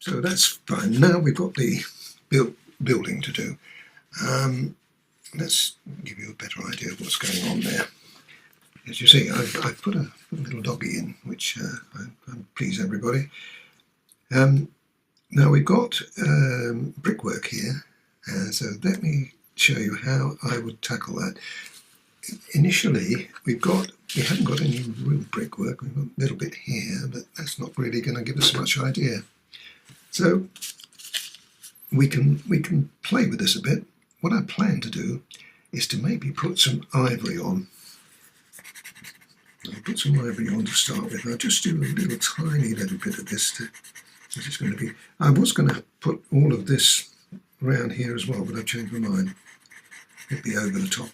So that's fine. Now we've got the building to do. Let's give you a better idea of what's going on there. As you see, I've put a little doggy in, which I'm please everybody. Now we've got brickwork here, so let me show you how I would tackle that. Initially, we haven't got any real brickwork. We've got a little bit here, but that's not really going to give us much idea. So we can play with this a bit. What I plan to do is to maybe put some ivory on. I'll put some ivory on to start with. I'll just do a little tiny little bit of this. This is going to be. I was going to put all of this around here as well, but I've changed my mind. It'd be over the top.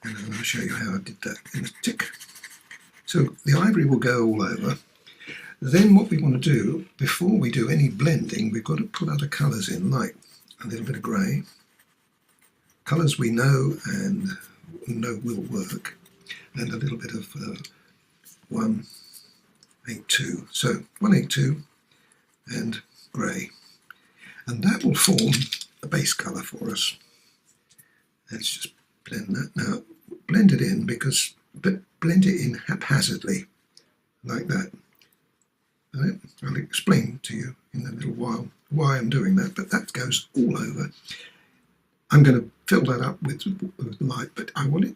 And I'm going to show you how I did that in a tick. So the ivory will go all over. Then what we want to do, before we do any blending, we've got to put other colours in, like a little bit of grey. Colours we know and know will work. And a little bit of 182. So 182 and grey. And that will form a base colour for us. Let's just blend that. Now, blend it in but blend it in haphazardly, like that. Right? I'll explain to you in a little while why I'm doing that, but that goes all over. I'm going to fill that up with light, but I want it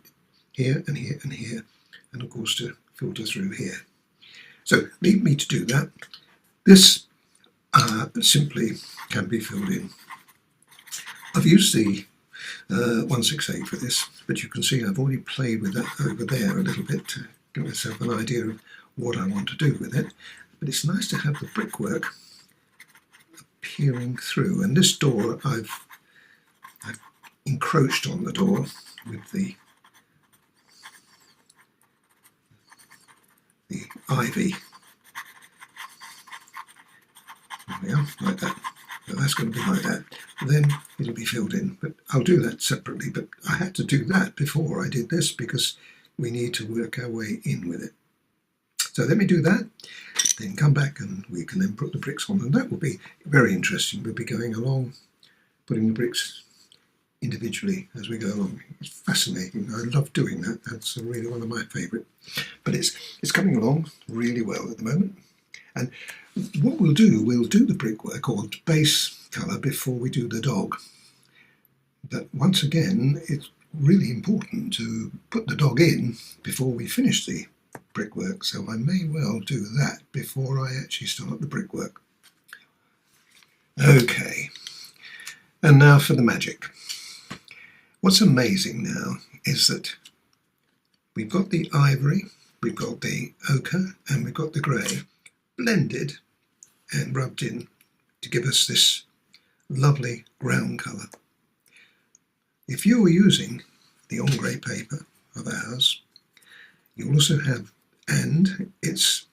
here and here and here, and of course to filter through here. So leave me to do that. This simply can be filled in. I've used the 168 for this, but you can see I've already played with that over there a little bit to give myself an idea of what I want to do with it. But it's nice to have the brickwork appearing through. And this door, I've encroached on the door with the ivy. There we are, like that. So that's going to be like that. Then it'll be filled in, but I'll do that separately. But I had to do that before I did this because we need to work our way in with it. So let me do that, then come back and we can then put the bricks on, and that will be very interesting. We'll be going along, putting the bricks individually as we go along. It's fascinating. I love doing that. That's really one of my favourite. But it's coming along really well at the moment. And what we'll do the brickwork or base colour before we do the dog. But once again, it's really important to put the dog in before we finish the brickwork, so I may well do that before I actually start the brickwork. Okay, and now for the magic. What's amazing now is that we've got the ivory, we've got the ochre, and we've got the grey blended and rubbed in to give us this lovely ground colour. If you were using the ombre paper of ours, you also have, and it's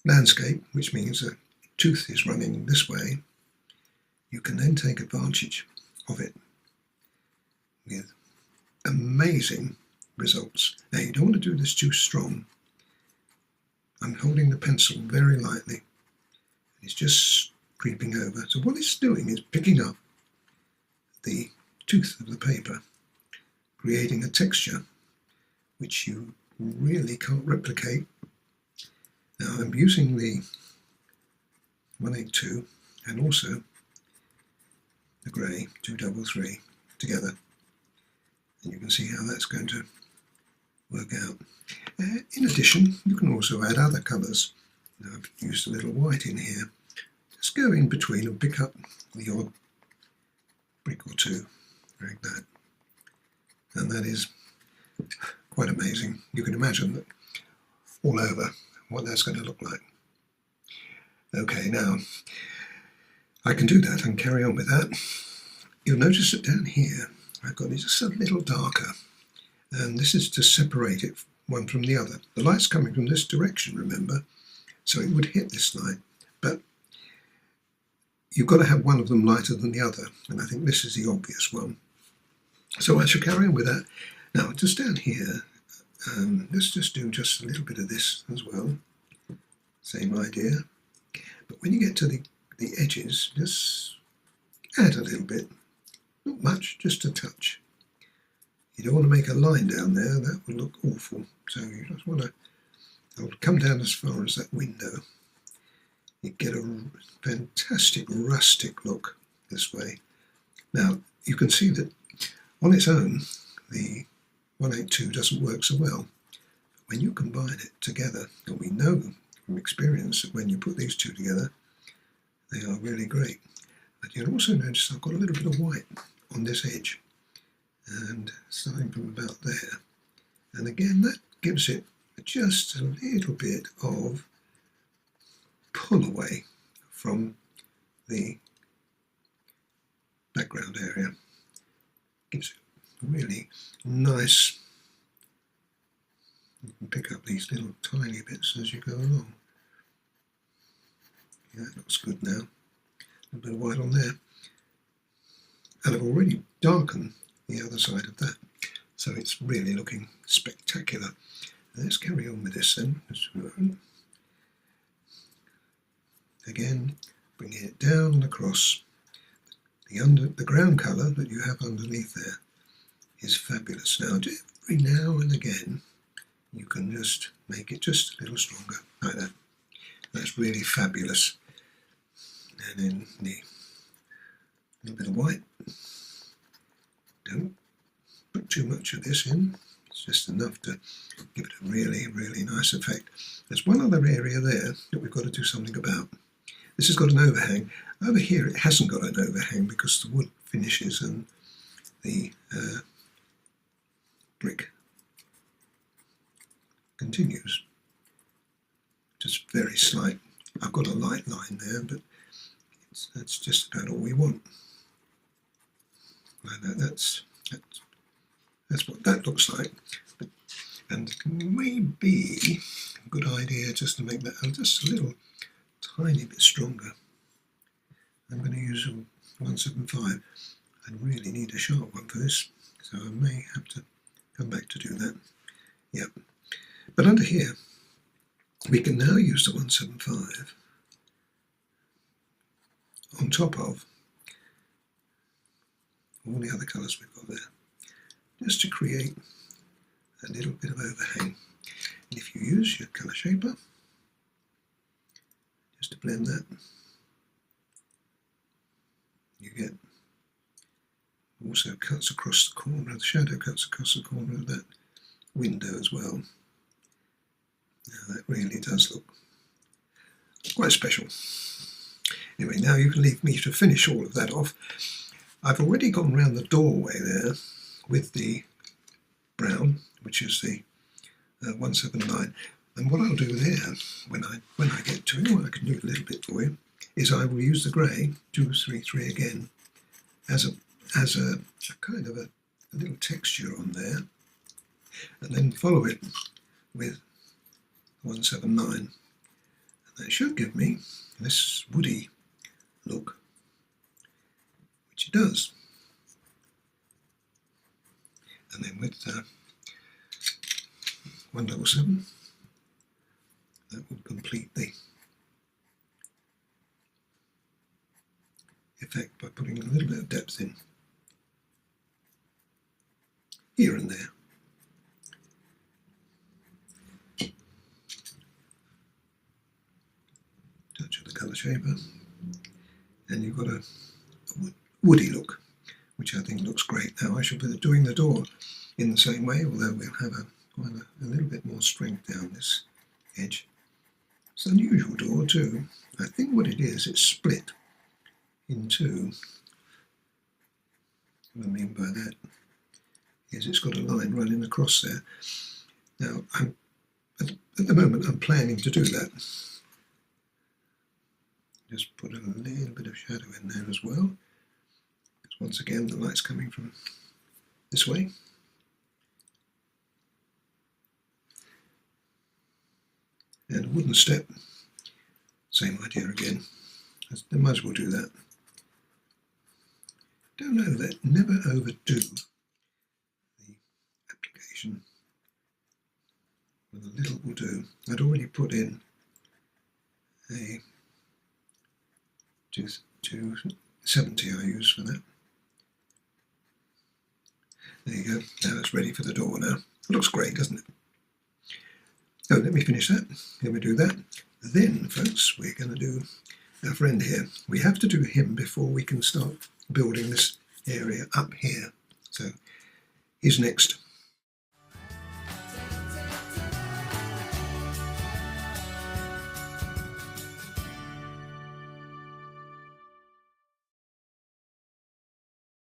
landscape, which means the tooth is running this way, you can then take advantage of it with amazing results. Now you don't want to do this too strong. I'm holding the pencil very lightly. It's just creeping over. So what it's doing is picking up the tooth of the paper, creating a texture which you really can't replicate. Now I'm using the 182 and also the grey 233 together, and you can see how that's going to work out. In addition, you can also add other colours. Now I've used a little white in here. Just go in between and pick up the odd brick or two like that, and that is quite amazing. You can imagine that all over what that's going to look like. Okay, now I can do that and carry on with that. You'll notice that down here I've got it just a little darker, and this is to separate it one from the other. The light's coming from this direction, remember, so it would hit this light, but you've got to have one of them lighter than the other, and I think this is the obvious one. So I shall carry on with that. Now, just down here, let's just do just a little bit of this as well. Same idea. But when you get to the edges, just add a little bit, not much, just a touch. You don't want to make a line down there, that would look awful. So you just want to, I'll come down as far as that window. You get a fantastic rustic look this way. Now, you can see that on its own, the 182 doesn't work so well. When you combine it together, and we know from experience that when you put these two together, they are really great. But you'll also notice I've got a little bit of white on this edge, and starting from about there. And again, that gives it just a little bit of pull away from the background area. Gives it a really nice, you can pick up these little tiny bits as you go along. Yeah, that looks good now. A little bit of white on there. And I've already darkened the other side of that, so it's really looking spectacular. Let's carry on with this then. Again, bringing it down and across. The ground colour that you have underneath there is fabulous. Now, every now and again, you can just make it just a little stronger, like that. That's really fabulous. And then the little bit of white. Don't put too much of this in. It's just enough to give it a really, really nice effect. There's one other area there that we've got to do something about. This has got an overhang. Over here it hasn't got an overhang because the wood finishes and the brick continues. Just very slight. I've got a light line there, but that's just about all we want. Like that. That's what that looks like. And maybe a good idea just to make that just a little tiny bit stronger. I'm going to use a 175. I really need a sharp one for this, so I may have to come back to do that. Yep. But under here, we can now use the 175 on top of all the other colours we've got there, just to create a little bit of overhang. And if you use your colour shaper, just to blend that, you get also cuts across the corner, the shadow cuts across the corner of that window as well. Now that really does look quite special. Anyway, now you can leave me to finish all of that off. I've already gone around the doorway there with the brown, which is the 179. And what I'll do there, when I get to it, what I can do a little bit for you, is I will use the grey 233 again as a kind of a little texture on there, and then follow it with 179. And that should give me this woody look, which it does. And then with 177, that will complete the effect by putting a little bit of depth in here and there. Touch of the colour shaper, and you've got a woody look, which I think looks great. Now I should be doing the door in the same way, although we'll have a little bit more strength down this edge. It's an unusual door too. I think what it is, it's split in two. What I mean by that is it's got a line running across there. Now, at the moment I'm planning to do that. Just put a little bit of shadow in there as well, because once again the light's coming from this way. And a wooden step, same idea again. I might as well do that. Don't know that, never overdo the application. With a little will do. I'd already put in a 270 I use for that. There you go. Now it's ready for the door now. It looks great, doesn't it? Oh, let me finish that. Let me do that. Then, folks, we're going to do our friend here. We have to do him before we can start building this area up here. So he's next.